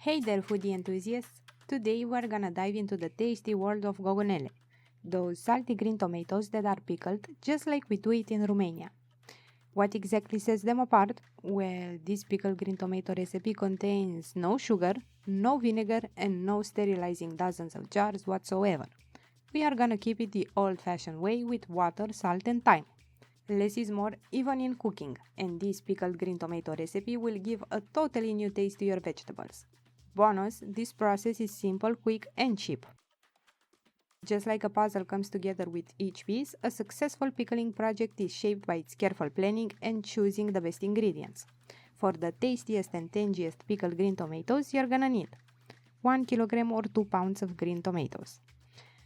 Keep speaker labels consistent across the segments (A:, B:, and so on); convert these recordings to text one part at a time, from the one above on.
A: Hey there, foodie enthusiasts! Today we're gonna dive into the tasty world of gogonele, those salty green tomatoes that are pickled just like we do it in Romania. What exactly sets them apart? Well, this pickled green tomato recipe contains no sugar, no vinegar, and no sterilizing dozens of jars whatsoever. We are gonna keep it the old fashioned way with water, salt, and thyme. Less is more even in cooking, and this pickled green tomato recipe will give a totally new taste to your vegetables. Bonus, this process is simple, quick, and cheap. Just like a puzzle comes together with each piece, a successful pickling project is shaped by its careful planning and choosing the best ingredients. For the tastiest and tangiest pickled green tomatoes, you're gonna need 1 kilogram or 2 pounds of green tomatoes.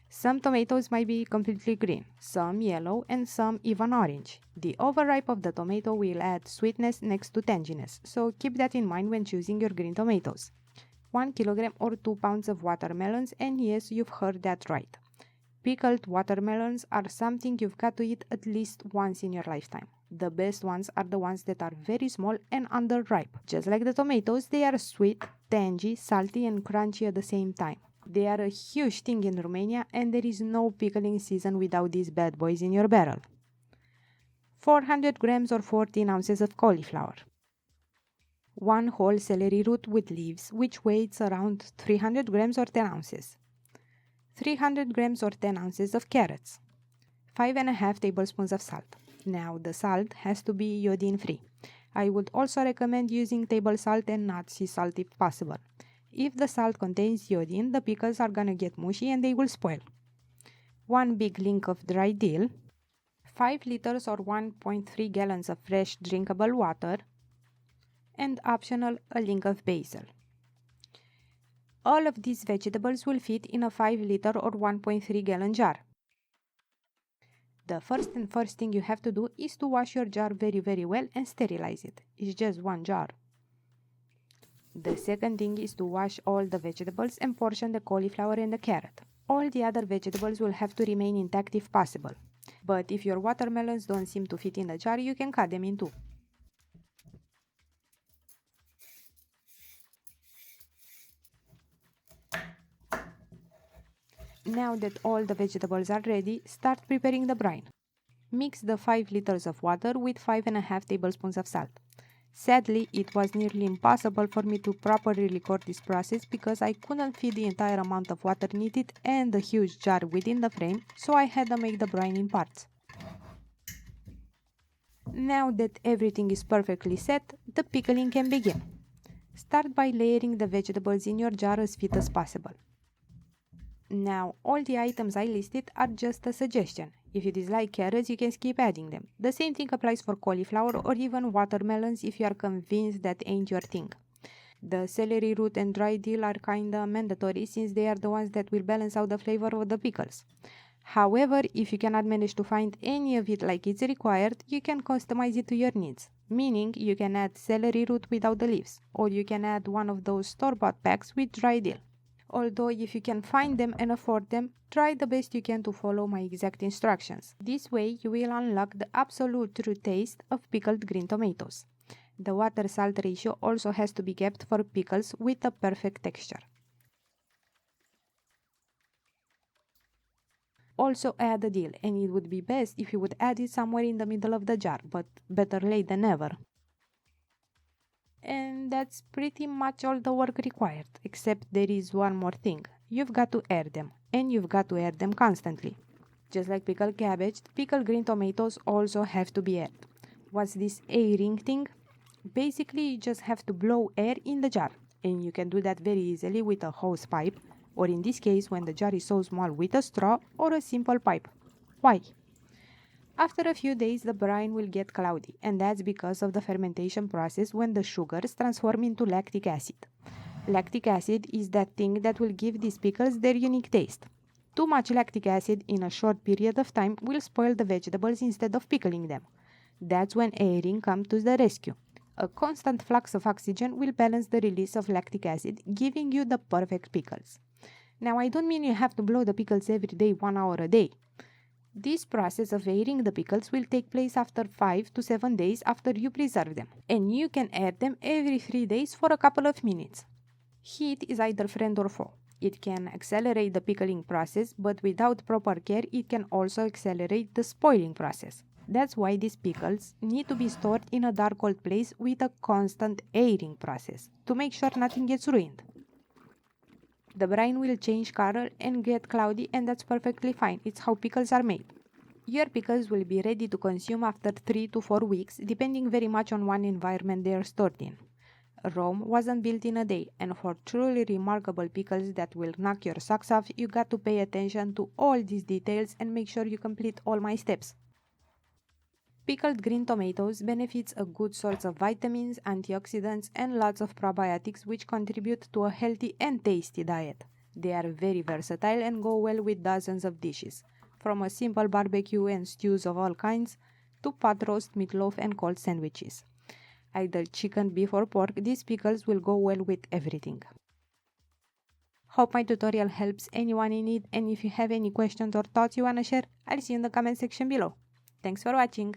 A: Some tomatoes might be completely green, some yellow, and some even orange. The overripe of the tomato will add sweetness next to tanginess, so keep that in mind when choosing your green tomatoes. 1 kilogram or 2 pounds of watermelons, and yes, you've heard that right. Pickled watermelons are something you've got to eat at least once in your lifetime. The best ones are the ones that are very small and underripe. Just like the tomatoes, they are sweet, tangy, salty, and crunchy at the same time. They are a huge thing in Romania, and there is no pickling season without these bad boys in your barrel. 400 grams or 14 ounces of cauliflower. 1 whole celery root with leaves, which weighs around 300 grams or 10 ounces. 300 grams or 10 ounces of carrots. 5.5 tablespoons of salt. Now, the salt has to be iodine free. I would also recommend using table salt and not sea salt if possible. If the salt contains iodine, the pickles are gonna get mushy and they will spoil. 1 big link of dry dill. 5 liters or 1.3 gallons of fresh drinkable water. And optional, a link of basil. All of these vegetables will fit in a 5 liter or 1.3 gallon jar. The first thing you have to do is to wash your jar very well and sterilize it. It's just one jar. The second thing is to wash all the vegetables and portion the cauliflower and the carrot. All the other vegetables will have to remain intact if possible. But if your watermelons don't seem to fit in the jar, you can cut them in two. Now that all the vegetables are ready, start preparing the brine. Mix the 5 liters of water with 5.5 tablespoons of salt. Sadly, it was nearly impossible for me to properly record this process because I couldn't fit the entire amount of water needed and the huge jar within the frame, so I had to make the brine in parts. Now that everything is perfectly set, the pickling can begin. Start by layering the vegetables in your jar as fit as possible. Now, all the items I listed are just a suggestion. If you dislike carrots, you can skip adding them. The same thing applies for cauliflower or even watermelons if you are convinced that ain't your thing. The celery root and dry dill are kinda mandatory since they are the ones that will balance out the flavor of the pickles. However, if you cannot manage to find any of it like it's required, you can customize it to your needs. Meaning, you can add celery root without the leaves, or you can add one of those store-bought packs with dry dill. Although if you can find them and afford them, try the best you can to follow my exact instructions. This way you will unlock the absolute true taste of pickled green tomatoes. The water-salt ratio also has to be kept for pickles with a perfect texture. Also add a dill, and it would be best if you would add it somewhere in the middle of the jar, but better late than never. And that's pretty much all the work required, except there is one more thing. You've got to air them, and you've got to air them constantly. Just like pickled cabbage, pickled green tomatoes also have to be aired. What's this airing thing? Basically, you just have to blow air in the jar, and you can do that very easily with a hose pipe, or in this case, when the jar is so small, with a straw or a simple pipe. Why? After a few days, the brine will get cloudy, and that's because of the fermentation process when the sugars transform into lactic acid. Lactic acid is that thing that will give these pickles their unique taste. Too much lactic acid in a short period of time will spoil the vegetables instead of pickling them. That's when airing comes to the rescue. A constant flux of oxygen will balance the release of lactic acid, giving you the perfect pickles. Now, I don't mean you have to blow the pickles every day, 1 hour a day. This process of airing the pickles will take place after 5 to 7 days after you preserve them, and you can air them every 3 days for a couple of minutes. Heat is either friend or foe. It can accelerate the pickling process, but without proper care, it can also accelerate the spoiling process. That's why these pickles need to be stored in a dark cold place with a constant airing process to make sure nothing gets ruined. The brine will change color and get cloudy, and that's perfectly fine. It's how pickles are made. Your pickles will be ready to consume after 3 to 4 weeks, depending very much on what environment they are stored in. Rome wasn't built in a day, and for truly remarkable pickles that will knock your socks off, you got to pay attention to all these details and make sure you complete all my steps. Pickled green tomatoes benefits a good source of vitamins, antioxidants, and lots of probiotics which contribute to a healthy and tasty diet. They are very versatile and go well with dozens of dishes, from a simple barbecue and stews of all kinds to pot roast, meatloaf, and cold sandwiches. Either chicken, beef, or pork, these pickles will go well with everything. Hope my tutorial helps anyone in need, and if you have any questions or thoughts you wanna share, I'll see you in the comment section below. Thanks for watching!